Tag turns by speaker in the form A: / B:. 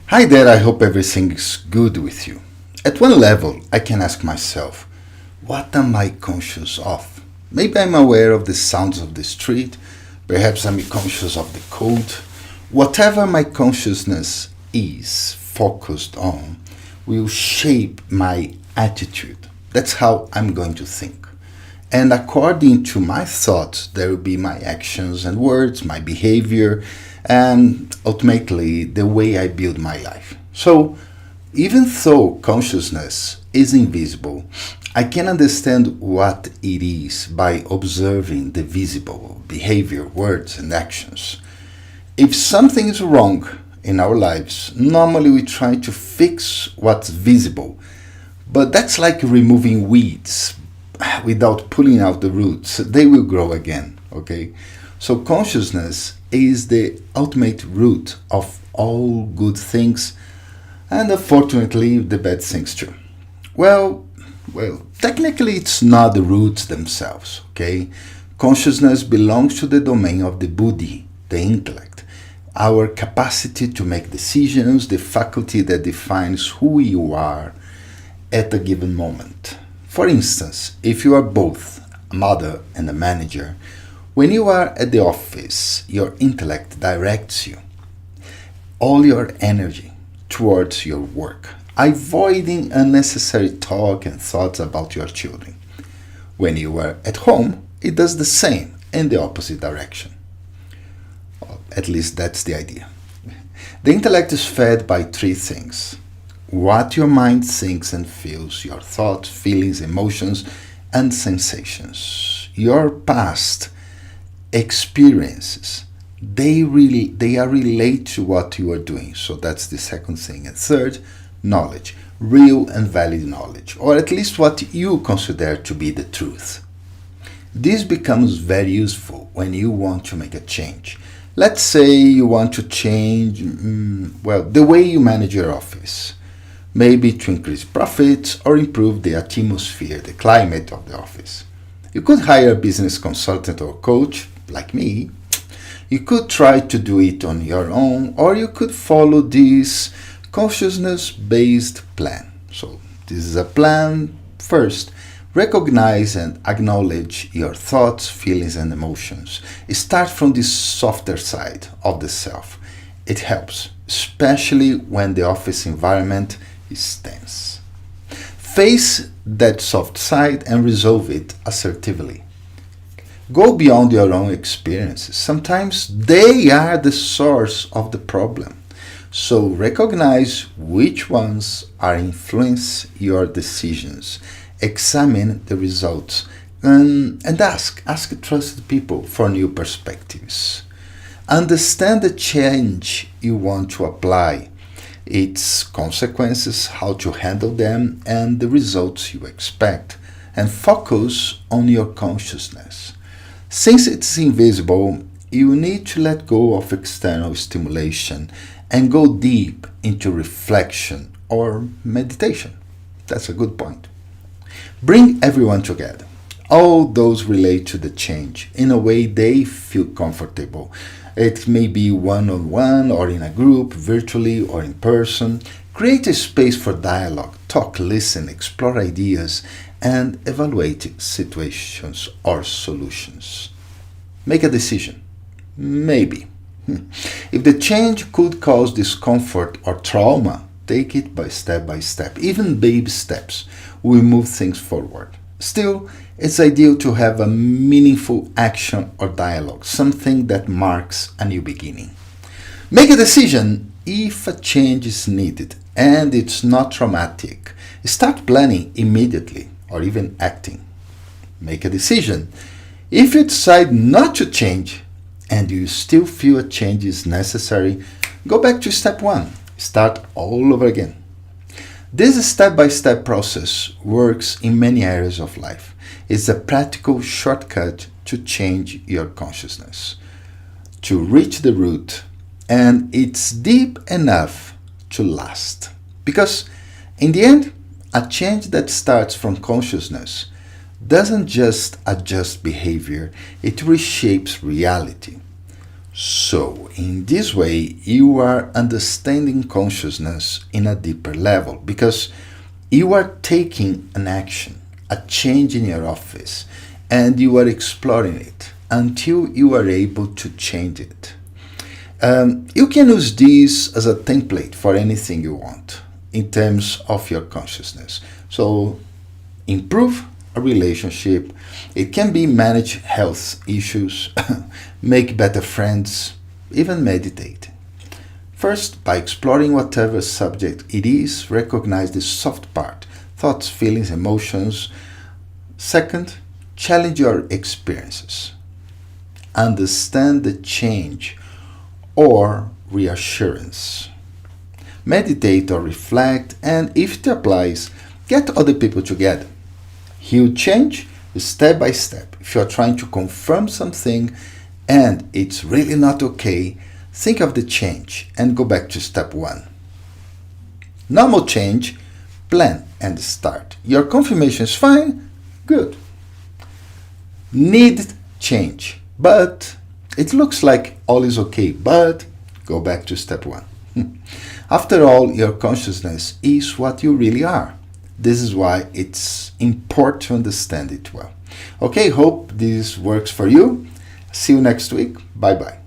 A: Hi there, I hope everything's good with you. At one level, I can ask myself, what am I conscious of? Maybe I'm aware of the sounds of the street, perhaps I'm conscious of the cold. Whatever my consciousness is focused on will shape my attitude. That's how I'm going to think. And according to my thoughts, there will be my actions and words, my behavior, and ultimately the way I build my life. So, even though consciousness is invisible, I can understand what it is by observing the visible behavior, words, and actions. If something is wrong in our lives, normally we try to fix what's visible, but that's like removing weeds without pulling out the roots. They will grow again, okay? So consciousness is the ultimate root of all good things and unfortunately the bad things too. Well, technically it's not the roots themselves, okay? Consciousness belongs to the domain of the buddhi, the intellect, our capacity to make decisions, the faculty that defines who you are at a given moment. For instance, if you are both a mother and a manager, when you are at the office, your intellect directs you, all your energy towards your work, avoiding unnecessary talk and thoughts about your children. When you are at home, it does the same in the opposite direction. Or at least that's the idea. The intellect is fed by three things: what your mind thinks and feels, your thoughts, feelings, emotions, and sensations. Your past experiences, they are related to what you are doing. So that's the second thing. And third, knowledge, real and valid knowledge, or at least what you consider to be the truth. This becomes very useful when you want to make a change. Let's say you want to change, the way you manage your office. Maybe to increase profits or improve the atmosphere, the climate of the office. You could hire a business consultant or coach, like me. You could try to do it on your own, or you could follow this consciousness-based plan. So this is a plan. First, recognize and acknowledge your thoughts, feelings, and emotions. Start from this softer side of the self. It helps, especially when the office environment is tense. Face that soft side and resolve it assertively. Go beyond your own experiences. Sometimes they are the source of the problem. So recognize which ones are influence your decisions. Examine the results and ask trusted people for new perspectives. Understand the change you want to apply, its consequences, how to handle them, and the results you expect, and focus on your consciousness. Since it's invisible, you need to let go of external stimulation and go deep into reflection or meditation. That's a good point. Bring everyone together. All those relate to the change in a way they feel comfortable. It may be one-on-one or in a group, virtually or in person. Create a space for dialogue, talk, listen, explore ideas, and evaluate situations or solutions. Make a decision. Maybe. If the change could cause discomfort or trauma, take it by step, even baby steps will move things forward. Still, it's ideal to have a meaningful action or dialogue, something that marks a new beginning. Make a decision if a change is needed and it's not traumatic. Start planning immediately or even acting. Make a decision if you decide not to change and you still feel a change is necessary. Go back to step one. Start all over again. This step-by-step process works in many areas of life. It's a practical shortcut to change your consciousness, to reach the root, and it's deep enough to last. Because in the end, a change that starts from consciousness doesn't just adjust behavior, it reshapes reality. So, in this way, you are understanding consciousness in a deeper level because you are taking an action, a change in your office, and you are exploring it until you are able to change it. You can use this as a template for anything you want in terms of your consciousness. So, improve a relationship. It can be manage health issues, make better friends, even meditate. First, by exploring whatever subject it is, recognize the soft part, thoughts, feelings, emotions. Second, challenge your experiences. Understand the change or reassurance. Meditate or reflect, and if it applies, get other people together. He'll change step by step. If you're trying to confirm something and it's really not okay, think of the change and go back to step 1. Normal change, plan and start. Your confirmation is fine? Good. Need change, but it looks like all is okay, but go back to step 1. After all, your consciousness is what you really are. This is why it's important to understand it well. Okay, hope this works for you. See you next week. Bye-bye.